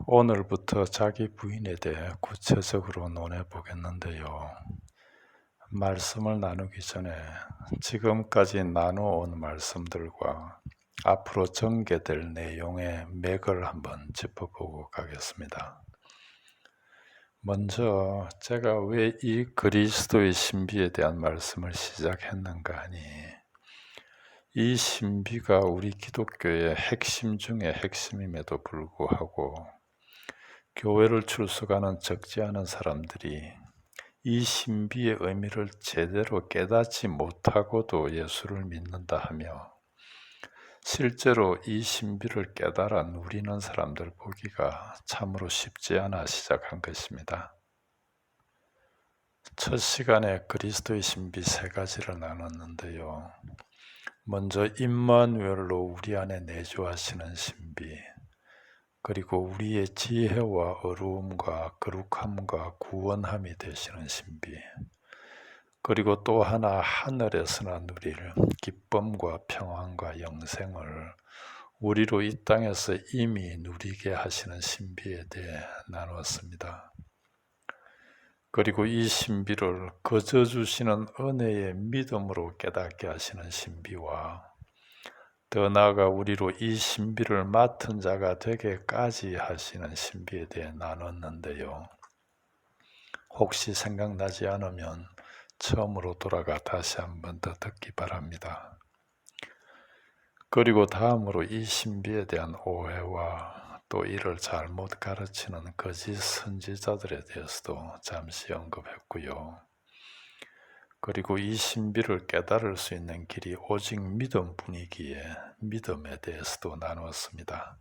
오늘부터 자기 부인에 대해 구체적으로 논해 보겠는데요. 말씀을 나누기 전에 지금까지 나누어온 말씀들과 앞으로 전개될 내용의 맥을 한번 짚어보고 가겠습니다. 먼저 제가 왜 이 그리스도의 신비에 대한 말씀을 시작했는가 하니, 이 신비가 우리 기독교의 핵심 중의 핵심임에도 불구하고 교회를 출석하는 적지 않은 사람들이 이 신비의 의미를 제대로 깨닫지 못하고도 예수를 믿는다 하며, 실제로 이 신비를 깨달아 누리는 사람들 보기가 참으로 쉽지 않아 시작한 것입니다. 첫 시간에 그리스도의 신비 세 가지를 나눴는데요. 먼저 임마누엘로 우리 안에 내주하시는 신비, 그리고 우리의 지혜와 어루움과 거룩함과 구원함이 되시는 신비, 그리고 또 하나 하늘에서나 누릴 기쁨과 평안과 영생을 우리로 이 땅에서 이미 누리게 하시는 신비에 대해 나누었습니다. 그리고 이 신비를 거저 주시는 은혜의 믿음으로 깨닫게 하시는 신비와, 더 나아가 우리로 이 신비를 맡은 자가 되게까지 하시는 신비에 대해 나눴는데요. 혹시 생각나지 않으면 처음으로 돌아가 다시 한 번 더 듣기 바랍니다. 그리고 다음으로 이 신비에 대한 오해와 또 이를 잘못 가르치는 거짓 선지자들에 대해서도 잠시 언급했고요. 그리고 이 신비를 깨달을 수 있는 길이 오직 믿음뿐이기에 믿음에 대해서도 나누었습니다.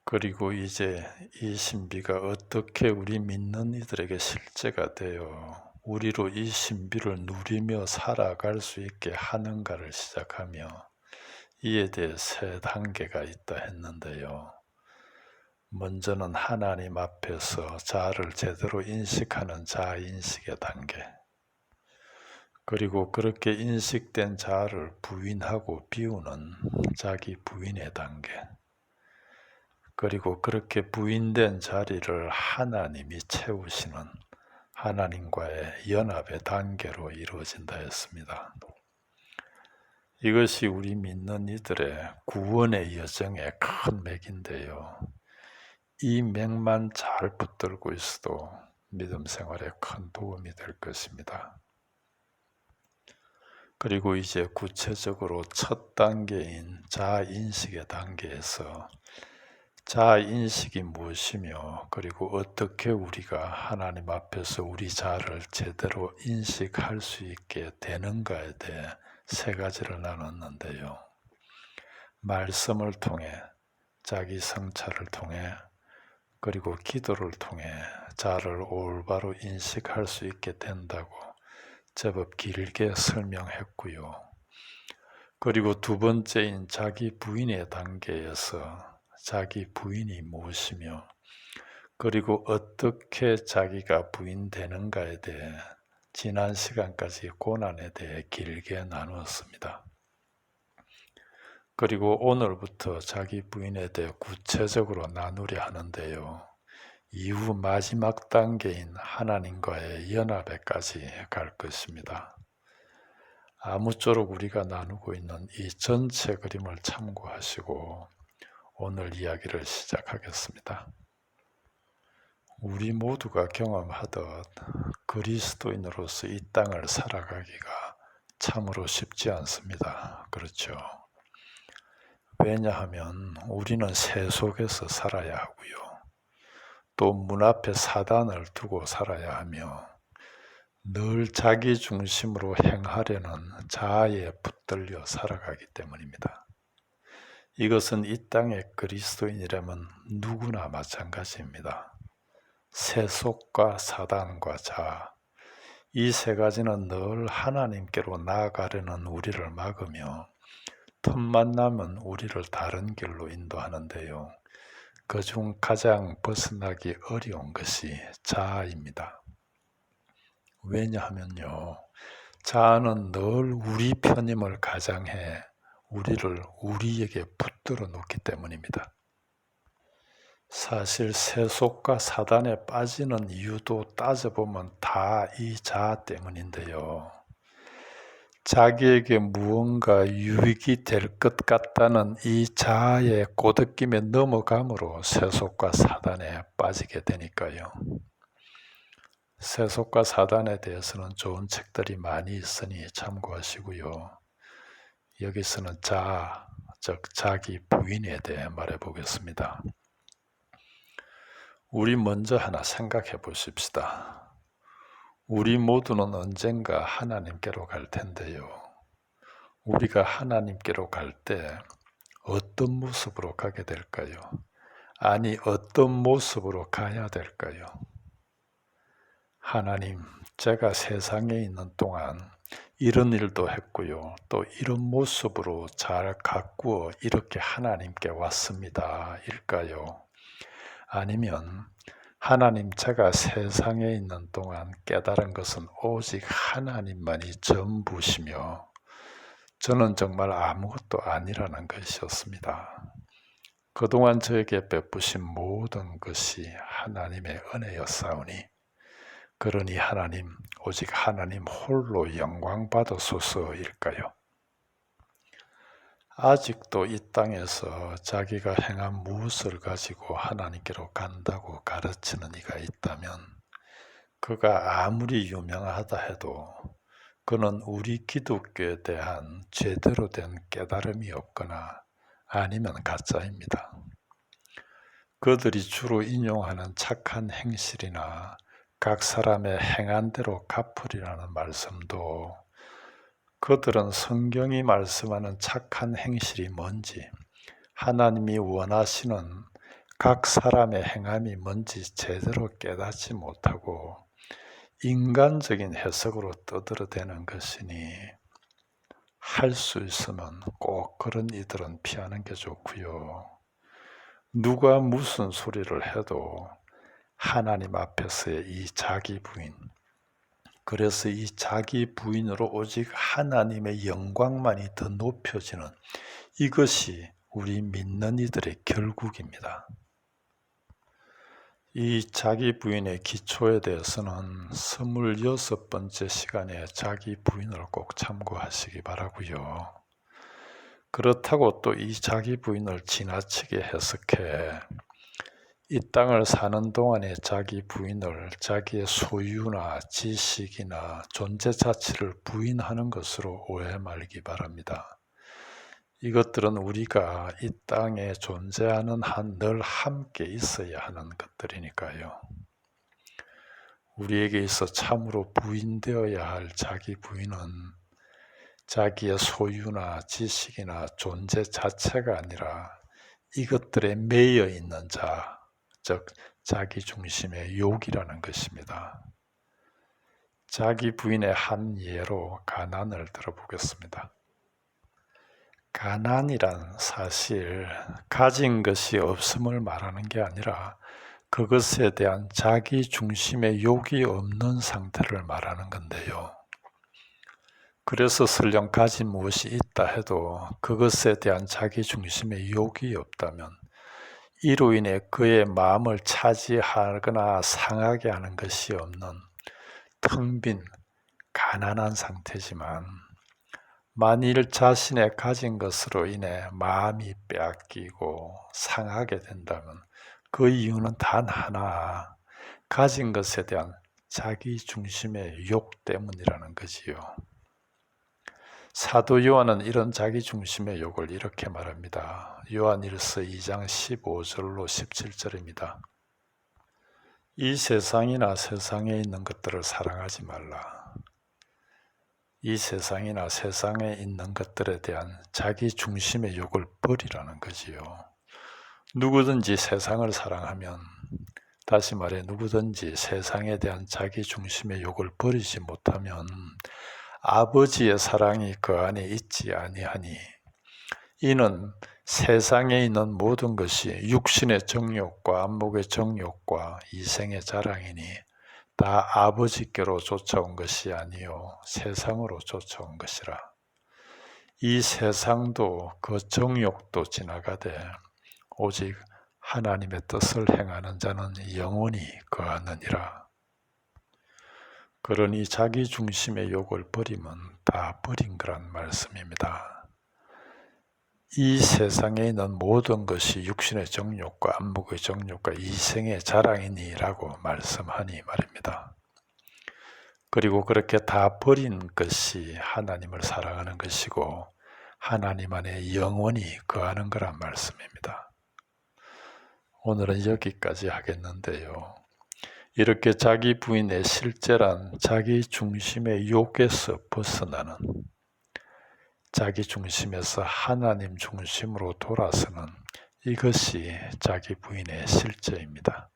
그리고 이제 이 신비가 어떻게 우리 믿는 이들에게 실제가 되어 우리로 이 신비를 누리며 살아갈 수 있게 하는가를 시작하며, 이에 대해 세 단계가 있다 했는데요. 먼저는 하나님 앞에서 자아를 제대로 인식하는 자아인식의 단계, 그리고 그렇게 인식된 자아를 부인하고 비우는 자기 부인의 단계, 그리고 그렇게 부인된 자리를 하나님이 채우시는 하나님과의 연합의 단계로 이루어진다 했습니다. 이것이 우리 믿는 이들의 구원의 여정의 큰 맥인데요. 이 맥만 잘 붙들고 있어도 믿음 생활에 큰 도움이 될 것입니다. 그리고 이제 구체적으로 첫 단계인 자아인식의 단계에서 자아인식이 무엇이며, 그리고 어떻게 우리가 하나님 앞에서 우리 자아를 제대로 인식할 수 있게 되는가에 대해 세 가지를 나눴는데요. 말씀을 통해, 자기 성찰을 통해, 그리고 기도를 통해 자아를 올바로 인식할 수 있게 된다고 제법 길게 설명했고요. 그리고 두 번째인 자기 부인의 단계에서 자기 부인이 무엇이며, 그리고 어떻게 자기가 부인되는가에 대해 지난 시간까지 고난에 대해 길게 나누었습니다. 그리고 오늘부터 자기 부인에 대해 구체적으로 나누려 하는데요. 이후 마지막 단계인 하나님과의 연합에까지 갈 것입니다. 아무쪼록 우리가 나누고 있는 이 전체 그림을 참고하시고 오늘 이야기를 시작하겠습니다. 우리 모두가 경험하듯 그리스도인으로서 이 땅을 살아가기가 참으로 쉽지 않습니다. 그렇죠? 왜냐하면 우리는 세속에서 살아야 하고요. 또 문 앞에 사단을 두고 살아야 하며, 늘 자기 중심으로 행하려는 자아에 붙들려 살아가기 때문입니다. 이것은 이 땅의 그리스도인이라면 누구나 마찬가지입니다. 세속과 사단과 자아, 이 세 가지는 늘 하나님께로 나아가려는 우리를 막으며 틈만 나면 우리를 다른 길로 인도하는데요. 그중 가장 벗어나기 어려운 것이 자아입니다. 왜냐하면요, 자아는 늘 우리 편임을 가장해 우리를 우리에게 붙들어 놓기 때문입니다. 사실 세속과 사단에 빠지는 이유도 따져보면 다 이 자아 때문인데요. 자기에게 무언가 유익이 될 것 같다는 이 자아의 꼬드김에 넘어감으로 세속과 사단에 빠지게 되니까요. 세속과 사단에 대해서는 좋은 책들이 많이 있으니 참고하시고요. 여기서는 자아, 즉 자기 부인에 대해 말해 보겠습니다. 우리 먼저 하나 생각해 보십시다. 우리 모두는 언젠가 하나님께로 갈 텐데요. 우리가 하나님께로 갈 때 어떤 모습으로 가게 될까요? 아니, 어떤 모습으로 가야 될까요? 하나님, 제가 세상에 있는 동안 이런 일도 했고요. 또 이런 모습으로 잘 가꾸어 이렇게 하나님께 왔습니다. 일까요? 아니면 하나님, 제가 세상에 있는 동안 깨달은 것은 오직 하나님만이 전부시며 저는 정말 아무것도 아니라는 것이었습니다. 그동안 저에게 베푸신 모든 것이 하나님의 은혜였사오니 그러니 하나님, 오직 하나님 홀로 영광 받으소서일까요? 아직도 이 땅에서 자기가 행한 무엇을 가지고 하나님께로 간다고 가르치는 이가 있다면 그가 아무리 유명하다 해도 그는 우리 기독교에 대한 제대로 된 깨달음이 없거나 아니면 가짜입니다. 그들이 주로 인용하는 착한 행실이나 각 사람의 행한 대로 갚으리라는 말씀도 그들은 성경이 말씀하는 착한 행실이 뭔지, 하나님이 원하시는 각 사람의 행함이 뭔지 제대로 깨닫지 못하고 인간적인 해석으로 떠들어대는 것이니 할 수 있으면 꼭 그런 이들은 피하는 게 좋고요. 누가 무슨 소리를 해도 하나님 앞에서의 이 자기 부인, 그래서 이 자기 부인으로 오직 하나님의 영광만이 더 높여지는 이것이 우리 믿는 이들의 결국입니다. 이 자기 부인의 기초에 대해서는 26번째 시간에 자기 부인을 꼭 참고하시기 바라고요. 그렇다고 또 이 자기 부인을 지나치게 해석해 이 땅을 사는 동안에 자기 부인을 자기의 소유나 지식이나 존재 자체를 부인하는 것으로 오해 말기 바랍니다. 이것들은 우리가 이 땅에 존재하는 한 늘 함께 있어야 하는 것들이니까요. 우리에게 있어 참으로 부인되어야 할 자기 부인은 자기의 소유나 지식이나 존재 자체가 아니라 이것들에 매여 있는 자, 즉 자기 중심의 욕이라는 것입니다. 자기 부인의 한 예로 가난을 들어보겠습니다. 가난이란 사실 가진 것이 없음을 말하는 게 아니라 그것에 대한 자기 중심의 욕이 없는 상태를 말하는 건데요. 그래서 설령 가진 무엇이 있다 해도 그것에 대한 자기 중심의 욕이 없다면 이로 인해 그의 마음을 차지하거나 상하게 하는 것이 없는 텅 빈 가난한 상태지만 만일 자신의 가진 것으로 인해 마음이 빼앗기고 상하게 된다면 그 이유는 단 하나, 가진 것에 대한 자기 중심의 욕 때문이라는 거지요. 사도 요한은 이런 자기 중심의 욕을 이렇게 말합니다. 요한일서 2장 15절로 17절입니다. 이 세상이나 세상에 있는 것들을 사랑하지 말라. 이 세상이나 세상에 있는 것들에 대한 자기 중심의 욕을 버리라는 거지요. 누구든지 세상을 사랑하면, 다시 말해 누구든지 세상에 대한 자기 중심의 욕을 버리지 못하면 아버지의 사랑이 그 안에 있지 아니하니 이는 세상에 있는 모든 것이 육신의 정욕과 안목의 정욕과 이생의 자랑이니 다 아버지께로 쫓아온 것이 아니요 세상으로 쫓아온 것이라. 이 세상도 그 정욕도 지나가되 오직 하나님의 뜻을 행하는 자는 영원히 거하느니라. 그러니 자기 중심의 욕을 버리면 다 버린 거란 말씀입니다. 이 세상에 있는 모든 것이 육신의 정욕과 안목의 정욕과 이생의 자랑이니라고 말씀하니 말입니다. 그리고 그렇게 다 버린 것이 하나님을 사랑하는 것이고 하나님 안에 영원히 거하는 거란 말씀입니다. 오늘은 여기까지 하겠는데요. 이렇게 자기 부인의 실제란 자기 중심의 욕에서 벗어나는, 자기 중심에서 하나님 중심으로 돌아서는 이것이 자기 부인의 실제입니다.